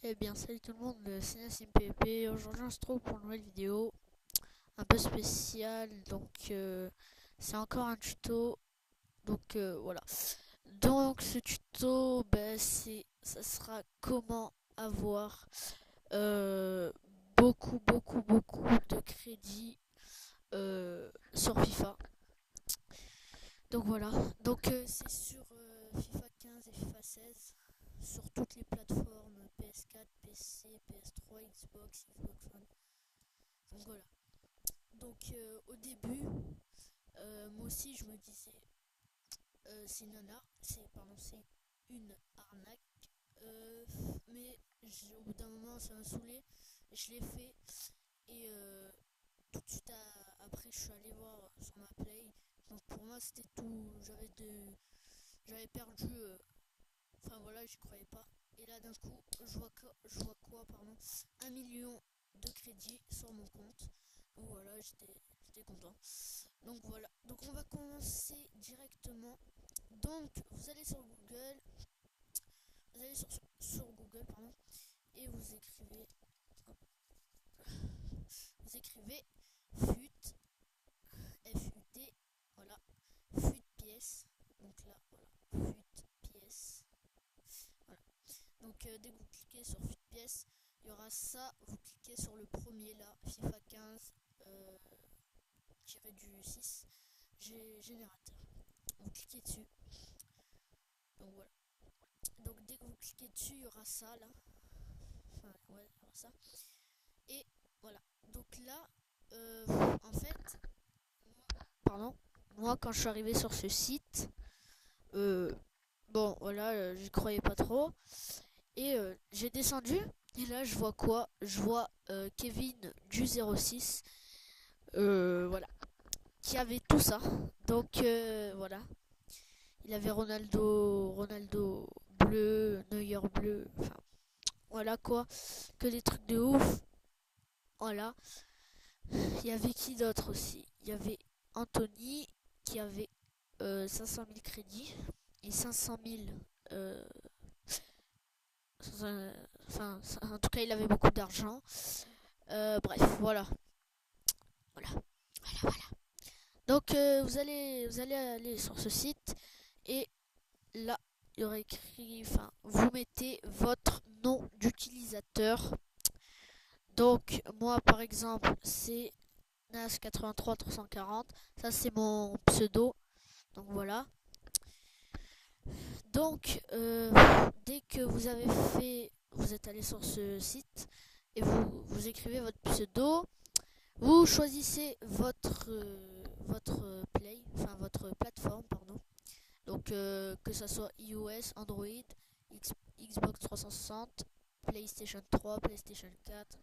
Eh bien, salut tout le monde, c'est Nassim PvP. Aujourd'hui, on se trouve pour une nouvelle vidéo un peu spéciale. C'est encore un tuto. Voilà. Donc, ce tuto, ça sera comment avoir euh, beaucoup de crédits sur FIFA. Donc, voilà. C'est sur FIFA 15 et FIFA 16 sur toutes les plateformes PS4, PC, PS3, Xbox One. Donc voilà. Au début, moi aussi je me disais, c'est nana, c'est une arnaque. Euh, Au bout d'un moment, ça m'a saoulé. Je l'ai fait et tout de suite après, je suis allé voir sur ma play. Donc pour moi, c'était tout. J'avais perdu. Enfin voilà, j'y croyais pas. Et là, d'un coup, je vois quoi, pardon, 1 million de crédits sur mon compte. Donc voilà, j'étais content. Donc voilà, donc on va commencer directement. Donc vous allez sur Google, vous allez sur Google, pardon, et hop, vous écrivez FUT, FUT, voilà, FUT pièce. Donc là, voilà, FUT pièce. Voilà. Dès que vous cliquez sur FUT pièce, il y aura ça. Vous cliquez sur le premier là, FIFA 15 tiré du 6 générateur. Vous cliquez dessus. Donc voilà. Donc dès que vous cliquez dessus, il y aura ça là. Enfin ouais, il y aura ça. Et voilà. Donc là, euh, en fait, pardon, moi quand je suis arrivé sur ce site, euh, bon voilà, j'y croyais pas trop. Et j'ai descendu. Et là, je vois quoi? Je vois Kevin du 06. Voilà. Qui avait tout ça. Voilà. Il avait Ronaldo bleu, Neuer bleu. Enfin, voilà quoi. Que des trucs de ouf. Voilà. Il y avait qui d'autre aussi? Il y avait Anthony qui avait 500 000 crédits. Et 500 000. Euh, enfin, en tout cas, il avait beaucoup d'argent. Bref, voilà. Voilà. Voilà. Vous allez aller sur ce site. Et là, il y aurait écrit, enfin, vous mettez votre nom d'utilisateur. Donc, moi, par exemple, c'est Nas83 340. Ça, c'est mon pseudo. Donc, voilà. Dès que vous avez fait, vous êtes allé sur ce site et vous écrivez votre pseudo. Vous choisissez votre play, enfin votre plateforme, pardon. Que ça soit iOS, Android, Xbox 360, PlayStation 3, PlayStation 4,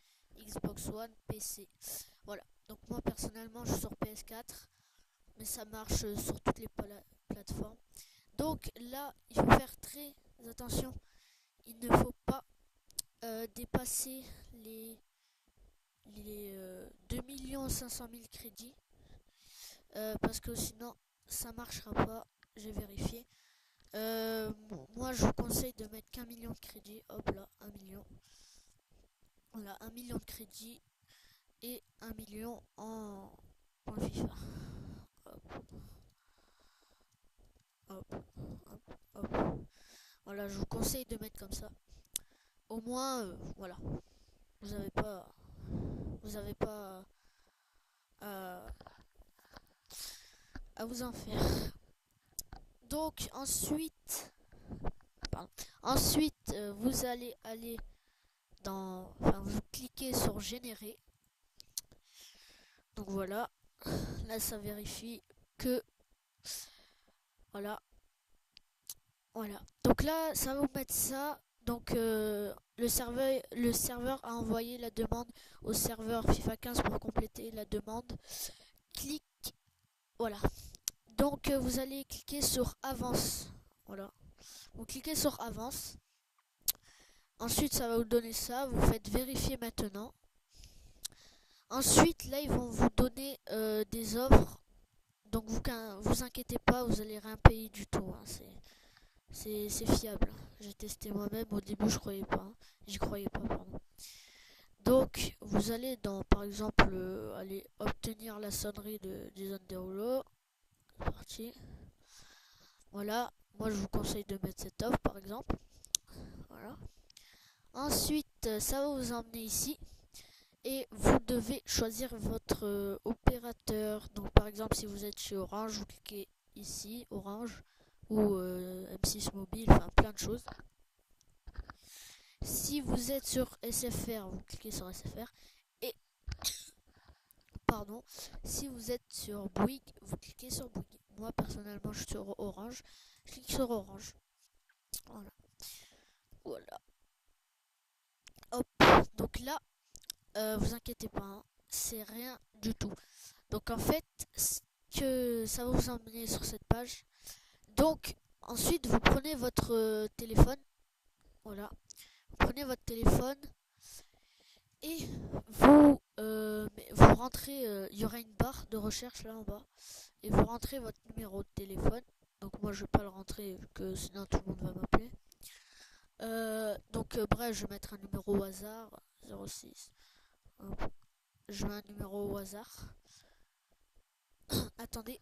Xbox One, PC. Voilà. Donc moi personnellement je suis sur PS4, mais ça marche sur toutes les plateformes. Donc là, il faut faire très attention. Il ne faut pas dépasser les 2 500 000 crédits parce que sinon ça marchera pas. J'ai vérifié. Moi, je vous conseille de mettre qu'un million de crédits. Hop là, 1 million. Voilà, 1 million de crédits et 1 million en FIFA. Hop, hop, hop, hop. Voilà, je vous conseille de mettre comme ça. Au moins, voilà, vous avez pas, vous avez pas à, à vous en faire. Donc pardon, vous allez aller enfin, vous cliquez sur générer. Donc voilà, là ça vérifie que voilà, voilà. Donc là, ça va vous mettre ça. Le serveur a envoyé la demande au serveur FIFA 15 pour compléter la demande. Clique, voilà. Vous allez cliquer sur avance. Voilà. Vous cliquez sur avance. Ensuite, ça va vous donner ça. Vous faites vérifier maintenant. Ensuite, là, ils vont vous donner des offres. Donc vous inquiétez pas, vous allez rien payer du tout. Hein. C'est fiable. J'ai testé moi-même. Au début, je croyais pas. J'y croyais pas, pardon. Donc, vous allez dans, par exemple, aller obtenir la sonnerie de Jason Derulo. C'est parti. Voilà. Moi, je vous conseille de mettre cette offre, par exemple. Voilà. Ensuite, ça va vous emmener ici. Et vous devez choisir votre opérateur. Donc, par exemple, si vous êtes chez Orange, vous cliquez ici, Orange, ou M6 Mobile, enfin plein de choses. Si vous êtes sur SFR, vous cliquez sur SFR. Et, pardon, si vous êtes sur Bouygues, vous cliquez sur Bouygues. Moi, personnellement, je suis sur Orange. Je clique sur Orange. Voilà. Voilà. Hop. Donc là, vous inquiétez pas, hein, c'est rien du tout. Donc en fait, que ça va vous emmener sur cette page. Donc ensuite, vous prenez votre téléphone. Voilà. Vous prenez votre téléphone et vous rentrez, il y aura une barre de recherche là en bas, et vous rentrez votre numéro de téléphone. Donc moi je vais pas le rentrer vu que sinon tout le monde va m'appeler. Bref, je vais mettre un numéro au hasard, 06. Hop. Je mets un numéro au hasard. Attendez.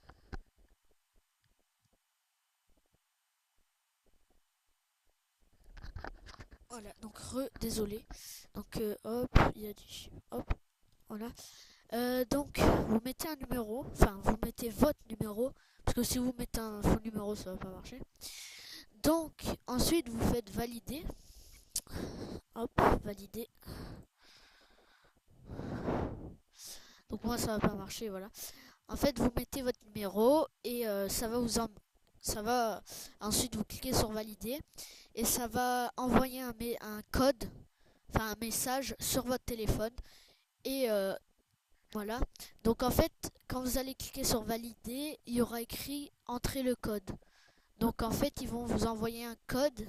Voilà, donc désolé. Donc hop, il y a du hop, voilà. Donc vous mettez un numéro, enfin vous mettez votre numéro, parce que si vous mettez un faux numéro, ça va pas marcher. Donc ensuite vous faites valider. Hop, valider. Donc moi ça va pas marcher, voilà. En fait vous mettez votre numéro et ça va ensuite vous cliquez sur valider et ça va envoyer un code, enfin un message sur votre téléphone et voilà. Donc en fait, quand vous allez cliquer sur valider, il y aura écrit entrer le code. Donc en fait, ils vont vous envoyer un code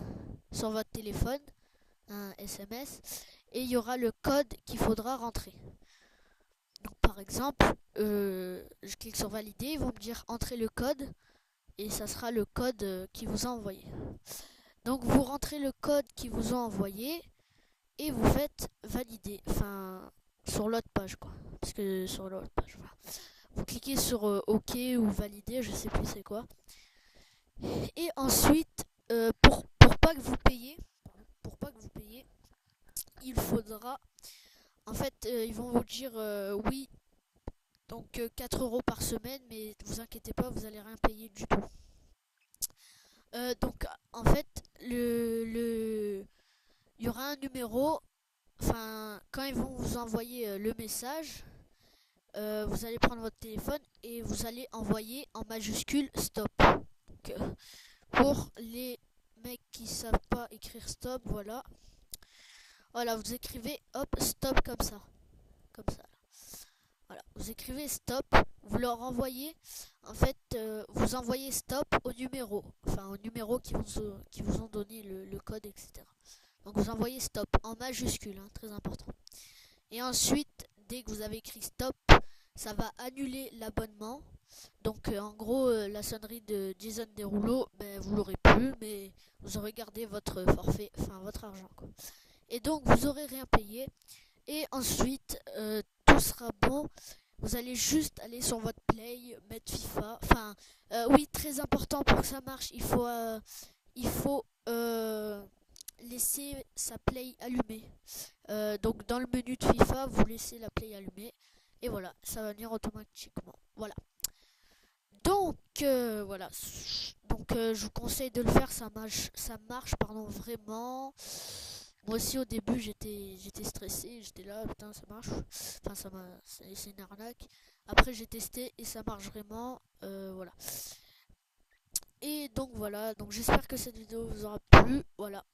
sur votre téléphone, un SMS, et il y aura le code qu'il faudra rentrer. Donc par exemple, je clique sur valider, ils vont me dire entrer le code, et ça sera le code qu'ils vous a envoyé. Donc vous rentrez le code qu'ils vous ont envoyé, et vous faites valider, enfin sur l'autre page quoi, parce que sur l'autre page, voilà. Vous cliquez sur OK ou valider, je sais plus c'est quoi. Et ensuite, pour pas que vous payiez, il faudra, en fait, ils vont vous dire oui, donc 4 € par semaine, mais vous inquiétez pas, vous allez rien payer du tout. Donc en fait, il y aura un numéro, enfin quand ils vont vous envoyer le message, vous allez prendre votre téléphone et vous allez envoyer en majuscule stop. Donc, pour les mecs qui savent pas écrire stop, voilà. Voilà, vous écrivez hop stop comme ça. Comme ça. Voilà, vous écrivez stop, vous leur envoyez, en fait, vous envoyez stop au numéro, enfin au numéro qui vous ont donné le code, etc. Donc vous envoyez stop en majuscule, hein, très important. Et ensuite, dès que vous avez écrit stop, ça va annuler l'abonnement. Donc en gros, la sonnerie de Jason Derulo, ben, vous l'aurez plus, mais vous aurez gardé votre forfait, enfin votre argent quoi. Et donc vous aurez rien payé. Et ensuite, tout sera bon. Vous allez juste aller sur votre play, mettre FIFA. Enfin, oui, très important pour que ça marche, il faut laisser sa play allumée. Donc dans le menu de FIFA, vous laissez la play allumée. Et voilà, ça va venir automatiquement. Voilà. Donc voilà. Donc je vous conseille de le faire, ça marche pardon, vraiment. Moi aussi au début j'étais stressé, j'étais là, putain ça marche. Enfin c'est une arnaque. Après j'ai testé et ça marche vraiment. Voilà. Et donc voilà, donc j'espère que cette vidéo vous aura plu. Voilà.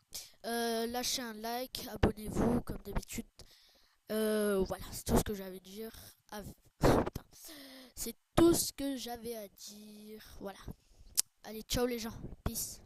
Lâchez un like, abonnez-vous comme d'habitude. Voilà, c'est tout ce que j'avais à dire. Putain. C'est tout ce que j'avais à dire. Voilà. Allez, ciao les gens. Peace.